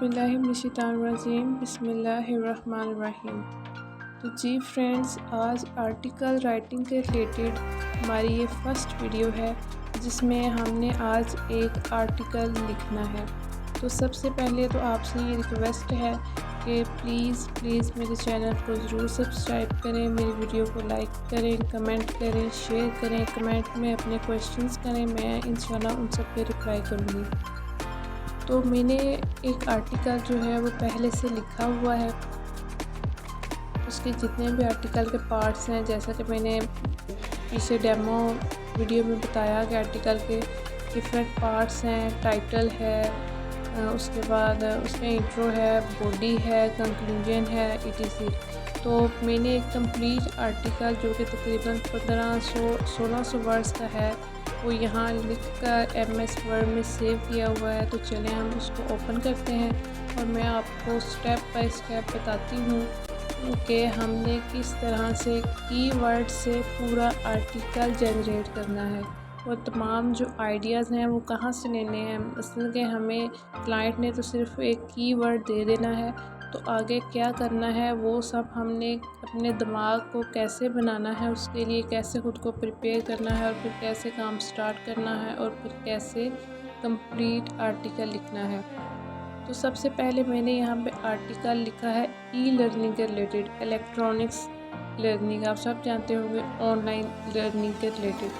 औज़ुबिल्लाहिमिनश्शैतानिर्रजीम बिस्मिल्लाहिर्रहमानिर्रहीम। तो जी फ्रेंड्स, आज आर्टिकल राइटिंग के रिलेटेड हमारी ये फर्स्ट वीडियो है जिसमें हमने आज एक आर्टिकल लिखना है। तो सबसे पहले तो आपसे ये रिक्वेस्ट है कि प्लीज़ मेरे चैनल को ज़रूर सब्सक्राइब करें, मेरी वीडियो को लाइक करें, कमेंट करें, शेयर करें, कमेंट में अपने क्वेश्चंस करें, मैं इंशाल्लाह उन सब पे रिप्लाई करूँगी। तो मैंने एक आर्टिकल जो है वो पहले से लिखा हुआ है, उसके जितने भी आर्टिकल के पार्ट्स हैं, जैसा कि मैंने पीछे डेमो वीडियो में बताया कि आर्टिकल के डिफरेंट पार्ट्स हैं। टाइटल है, उसके बाद उसका इंट्रो है, बॉडी है, कंक्लूजन है, etc। तो मैंने एक कंप्लीट आर्टिकल जो कि तकरीबन 1500-1600 वर्ड्स का है वो यहाँ लिख कर MS वर्ड में सेव किया हुआ है। तो चलें हम उसको ओपन करते हैं और मैं आपको स्टेप बाय स्टेप बताती हूँ कि हमने किस तरह से कीवर्ड से पूरा आर्टिकल जनरेट करना है और तमाम जो आइडियाज़ हैं वो कहाँ से लेने हैं। असल के हमें क्लाइंट ने तो सिर्फ एक कीवर्ड दे देना है, तो आगे क्या करना है वो सब हमने अपने दिमाग को कैसे बनाना है, उसके लिए कैसे ख़ुद को प्रिपेयर करना है और फिर कैसे काम स्टार्ट करना है और फिर कैसे कंप्लीट आर्टिकल लिखना है। तो सबसे पहले मैंने यहाँ पे आर्टिकल लिखा है ई लर्निंग के रिलेटेड, इलेक्ट्रॉनिक्स लर्निंग, आप सब जानते होंगे, ऑनलाइन लर्निंग के रिलेटेड।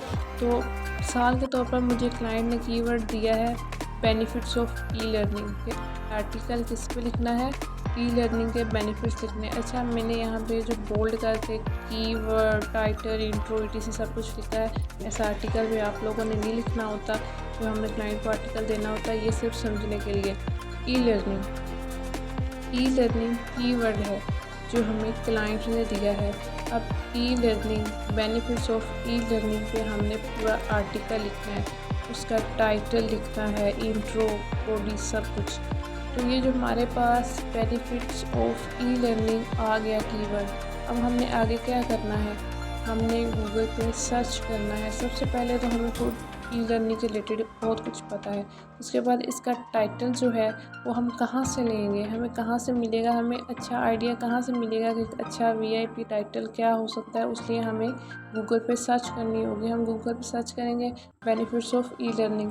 तो साल के तौर पर मुझे क्लाइंट ने कीवर्ड दिया है benefits of e learning. Article किस पे लिखना है? ई लर्निंग के बेनिफिट्स लिखने। अच्छा, मैंने यहाँ पे जो बोल्ड करके कीवर्ड, टाइटल, इंट्रो, etc सब कुछ लिखा है। ऐसा आर्टिकल भी आप लोगों ने नहीं लिखना होता, जो हमने क्लाइंट को आर्टिकल देना होता है, ये सिर्फ समझने के लिए। ई लर्निंग कीवर्ड है जो हमें क्लाइंट ने दिया है। अब e learning, benefits of e learning पे हमने पूरा आर्टिकल लिखना है, उसका टाइटल लिखना है, इंट्रो, बॉडी, सब कुछ। तो ये जो हमारे पास बेनिफिट्स ऑफ ई लर्निंग आ गया कीवर्ड। अब हमने आगे क्या करना है? हमने गूगल पे सर्च करना है। सबसे पहले तो हमें खुद ई लर्निंग के रिलेटेड बहुत कुछ पता है। उसके बाद इसका टाइटल जो है वो हम कहाँ से लेंगे, हमें कहाँ से मिलेगा, हमें अच्छा आइडिया कहाँ से मिलेगा कि अच्छा VIP टाइटल क्या हो सकता है। उसलिए हमें गूगल पे सर्च करनी होगी। हम गूगल पे सर्च करेंगे बेनिफिट्स ऑफ ई लर्निंग,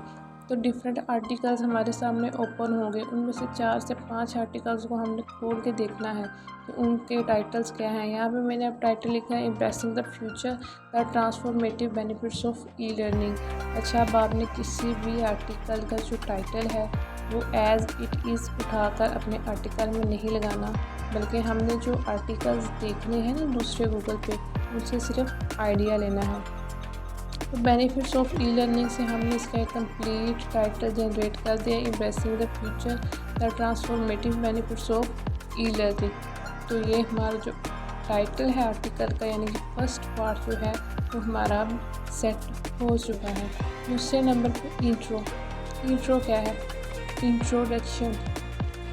तो डिफरेंट आर्टिकल्स हमारे सामने ओपन होंगे। उनमें से 4 से 5 आर्टिकल्स को हमने खोल के देखना है कि उनके टाइटल्स क्या हैं। यहाँ पे मैंने अब टाइटल लिखा है impressing the future the transformative benefits of e learning. अच्छा, अब आपने किसी भी आर्टिकल का जो टाइटल है वो एज़ इट इज़ उठाकर अपने आर्टिकल में नहीं लगाना, बल्कि हमने जो आर्टिकल्स देखने हैं ना दूसरे गूगल पे, उनसे सिर्फ आइडिया लेना है। तो बेनिफिट्स ऑफ ई लर्निंग से हमने इसका एक कंप्लीट टाइटल जनरेट कर दिया, impressing the future the transformative benefits of e learning. तो ये हमारा जो टाइटल है आर्टिकल का, यानी कि फर्स्ट पार्ट जो है वो हमारा सेट हो चुका है। दूसरे नंबर पे इंट्रो क्या है? इंट्रोडक्शन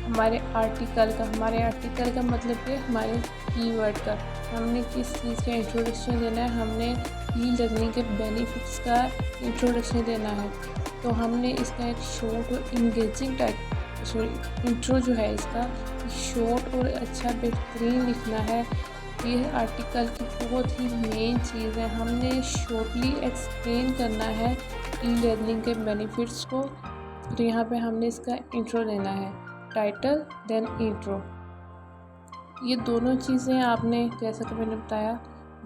हमारे आर्टिकल का मतलब है हमारे कीवर्ड का। हमने किस चीज़ का इंट्रोडक्शन देना है? हमने ई लर्निंग के बेनिफिट्स का इंट्रोडक्शन देना है। तो हमने इसका एक शॉर्ट और इंगेजिंग इंट्रो जो है इसका शॉर्ट और अच्छा बेहतरीन लिखना है। ये आर्टिकल की बहुत ही मेन चीज़ है। हमने शॉर्टली एक्सप्लेन करना है ई लर्निंग के बेनिफिट्स को। तो यहाँ पे हमने इसका इंट्रो देना है, टाइटल देन इंट्रो। ये दोनों चीज़ें आपने, जैसा कि मैंने बताया,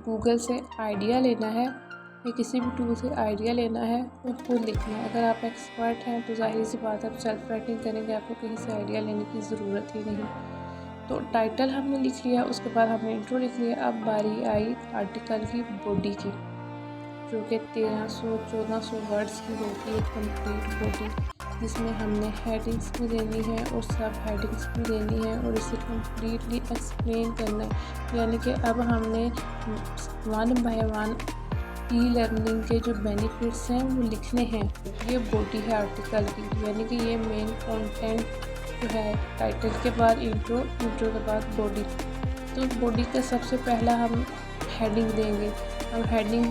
गूगल से आइडिया लेना है या किसी भी टूल से आइडिया लेना है और खुद लिखना है। अगर आप एक्सपर्ट हैं तो जाहिर सी बात है आप सेल्फ राइटिंग करेंगे, आपको कहीं से आइडिया लेने की ज़रूरत ही नहीं। तो टाइटल हमने लिख लिया, उसके बाद हमने इंट्रो लिख लिया। अब बारी आई आर्टिकल की बॉडी की, जो कि 1300-1400 वर्ड्स की होती है कंप्लीट बॉडी, जिसमें हमने हेडिंग्स भी देनी है और सब हेडिंग्स भी देनी है और इसे कम्प्लीटली एक्सप्लेन करना है। यानी कि अब हमने 1 बाय 1 ई लर्निंग के जो बेनिफिट्स हैं वो लिखने हैं। ये बॉडी है आर्टिकल की, यानी कि ये मेन कंटेंट जो है। टाइटल के बाद इंट्रो के बाद बॉडी। तो बॉडी का सबसे पहला हम हेडिंग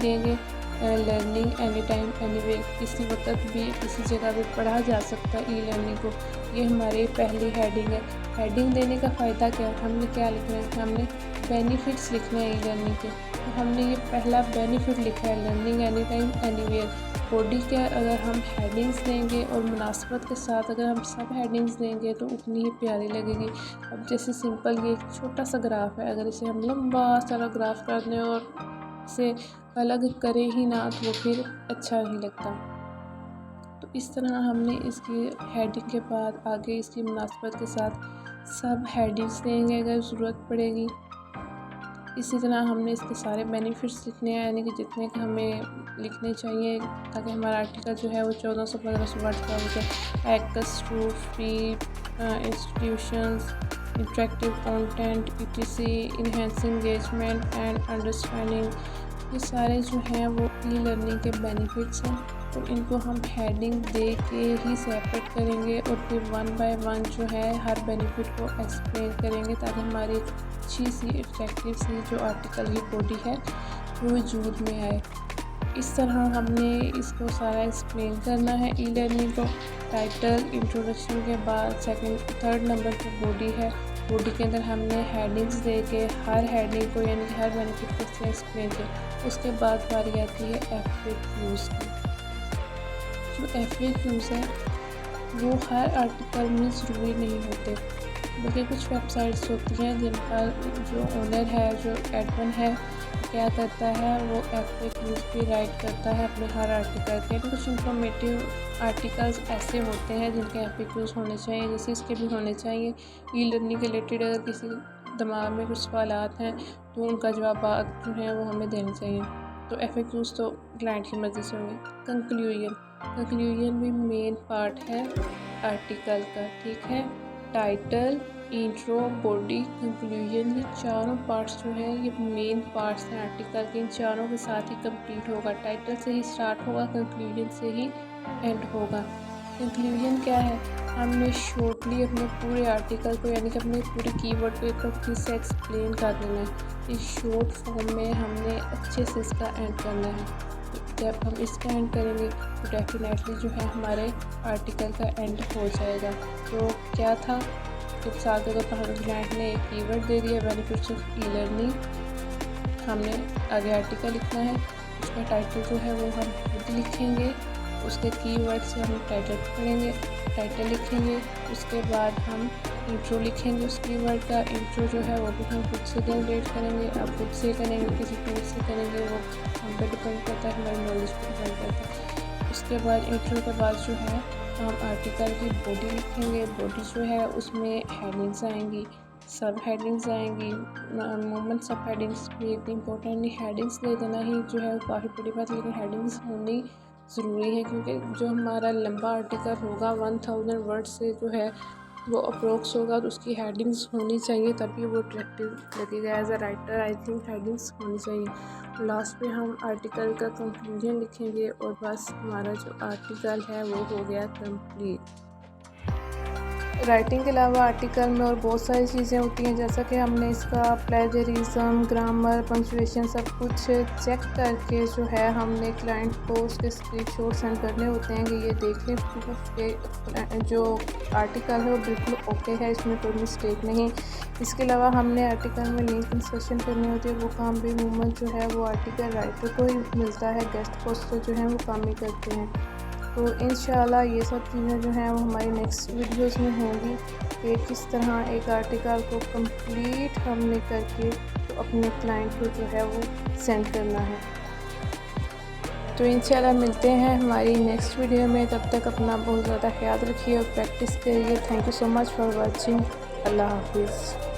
देंगे। लर्निंग एनी टाइम एनीवेयर, किसी वक्त भी किसी जगह पे पढ़ा जा सकता है ई लर्निंग को। ये हमारी पहली हेडिंग है। हेडिंग देने का फ़ायदा क्या है, हमने क्या लिखना है, हमने बेनिफिट्स लिखना है ई लर्निंग के। तो हमने ये पहला बेनिफिट लिखा है learning any time anywhere. Body के अगर हम हेडिंग्स देंगे और मुनासबत के साथ अगर हम सब हेडिंग्स देंगे तो उतनी ही प्यारी लगेगी। अब जैसे सिंपल ये एक छोटा सा ग्राफ है, अगर इसे हम लंबा सारा ग्राफ कर दें और इसे अलग करें ही ना तो फिर अच्छा नहीं लगता। तो इस तरह हमने इसकी हेडिंग के बाद आगे इसकी मुनासबत के साथ सब हेडिंग्स देंगे अगर ज़रूरत पड़ेगी। इसी तरह हमने इसके सारे बेनिफिट्स लिखने हैं, यानी कि जितने के हमें लिखने चाहिए ताकि हमारा आर्टिकल जो है वो 1400-1500 वर्ड का हो जाए। Access to free institutions, interactive content, ETC, enhancing engagement and understanding, ये सारे जो हैं वो ई लर्निंग के बेनिफिट्स हैं। तो इनको हम हेडिंग दे के ही सेपरेट करेंगे और फिर 1 बाय 1 जो है हर बेनिफिट को एक्सप्लेन करेंगे ताकि हमारी एक अच्छी सी अट्रैक्टिव सी जो आर्टिकल की बॉडी है वो वजूद में आए। इस तरह हमने इसको सारा एक्सप्लेन करना है ई लर्निंग को। टाइटल, इंट्रोडक्शन के बाद थर्ड नंबर पर बॉडी है। बॉडी के अंदर हमने हेडिंग्स दे के हर हेडिंग को यानी कि हर बेनिफिट को से एक्सप्लेन किया। उसके बाद बारी आती है FAQs की। जो FAQs है वो हर आर्टिकल में ज़रूरी नहीं होते, बल्कि कुछ वेबसाइट्स होती हैं जिन पर जो ओनर है, जो एडमिन है, क्या करता है वो FAQs भी राइट करता है अपने हर आर्टिकल के। कुछ इंफॉर्मेटिव आर्टिकल्स ऐसे होते हैं जिनके FAQs होने चाहिए, जैसे इसके भी होने चाहिए। ई लर्निंग के रिलेटेड अगर किसी दिमाग में कुछ सवालात हैं तो उनका जवाब जो हैं वो हमें देने चाहिए। तो FAQs तो क्लाइंट की मर्ज़ी से होंगे। कंक्लूजन भी मेन पार्ट है आर्टिकल का, ठीक है। टाइटल, इंट्रो, बॉडी, कंक्लूजन, ये चारों पार्ट्स जो हैं ये मेन पार्ट्स हैं आर्टिकल के। इन चारों के साथ ही कंप्लीट होगा। टाइटल से ही स्टार्ट होगा, कंक्लूजन से ही एंड होगा। कंक्लूजन क्या है, हमने शॉर्टली अपने पूरे आर्टिकल को यानी कि अपने पूरे कीवर्ड को एक फिर से एक्सप्लेन कर देना है। इस शॉर्ट फॉर्म में हमने अच्छे से इसका एंड करना है। जब हम इसका एंड करेंगे तो डेफिनेटली जो है हमारे आर्टिकल का एंड हो जाएगा। तो क्या था, मिसाल के तौर पर हमें क्लाइंट ने एक कीवर्ड दे दिया बेनिफिट्स ऑफ ई लर्निंग, हमने आगे आर्टिकल लिखना है। उसका टाइटल जो है वो हम खुद लिखेंगे, उसके कीवर्ड से हम टाइटल पढ़ेंगे, टाइटल लिखेंगे। उसके बाद हम इंट्रो लिखेंगे उस कीवर्ड का। इंट्रो जो है वो भी हम खुद से जनरेट करेंगे, आप खुद से करेंगे, किसी टूल से करेंगे, वो हम पे डिपेंड करता है, हमारी नॉलेज पर डिपेंड करता है। उसके बाद इंट्रो के बाद जो है हम आर्टिकल की बॉडी लिखेंगे। बॉडी जो है उसमें हेडिंग्स आएंगी, सब हेडिंग्स आएंगी। अमूमन सब हेडिंग्स भी इतनी इंपॉर्टेंट नहीं, हेडिंग्स दे देना ही जो है काफ़ी बड़ी बात, लेकिन हेडिंग्स होनी ज़रूरी है क्योंकि जो हमारा लंबा आर्टिकल होगा 1000 वर्ड से जो है वो अप्रोक्स होगा, तो उसकी हेडिंग्स होनी चाहिए तभी वो अट्रैक्टिव लगेगा। As a writer I think headings होनी चाहिए। लास्ट पे हम आर्टिकल का कंक्लूजन लिखेंगे और बस हमारा जो आर्टिकल है वो हो गया कंप्लीट। राइटिंग के अलावा आर्टिकल में और बहुत सारी चीज़ें होती हैं, जैसा कि हमने इसका प्लेजरिज्म, ग्रामर, पंक्चुएशन सब कुछ चेक करके जो है हमने क्लाइंट को उसके स्क्रीनशॉट सेंड करने होते हैं कि ये देखें प्रूफ के जो आर्टिकल है वो बिल्कुल ओके है, इसमें कोई मिस्टेक नहीं। इसके अलावा हमने आर्टिकल में लिंक इंसर्शन करनी होती है, वो काम भी अमूमन जो है वो आर्टिकल राइटर को ही मिलता है, गेस्ट पोस्टर जो है वो काम ही करते हैं। तो इंशाल्लाह ये सब चीज़ें जो हैं वो हमारी नेक्स्ट वीडियोस में होंगी कि किस तरह एक आर्टिकल को कंप्लीट हमने करके तो अपने क्लाइंट को जो है वो सेंड करना है। तो इंशाल्लाह मिलते हैं हमारी नेक्स्ट वीडियो में, तब तक अपना बहुत ज़्यादा ख्याल रखिए और प्रैक्टिस करिए। Thank you so much for watching. अल्लाह हाफिज़।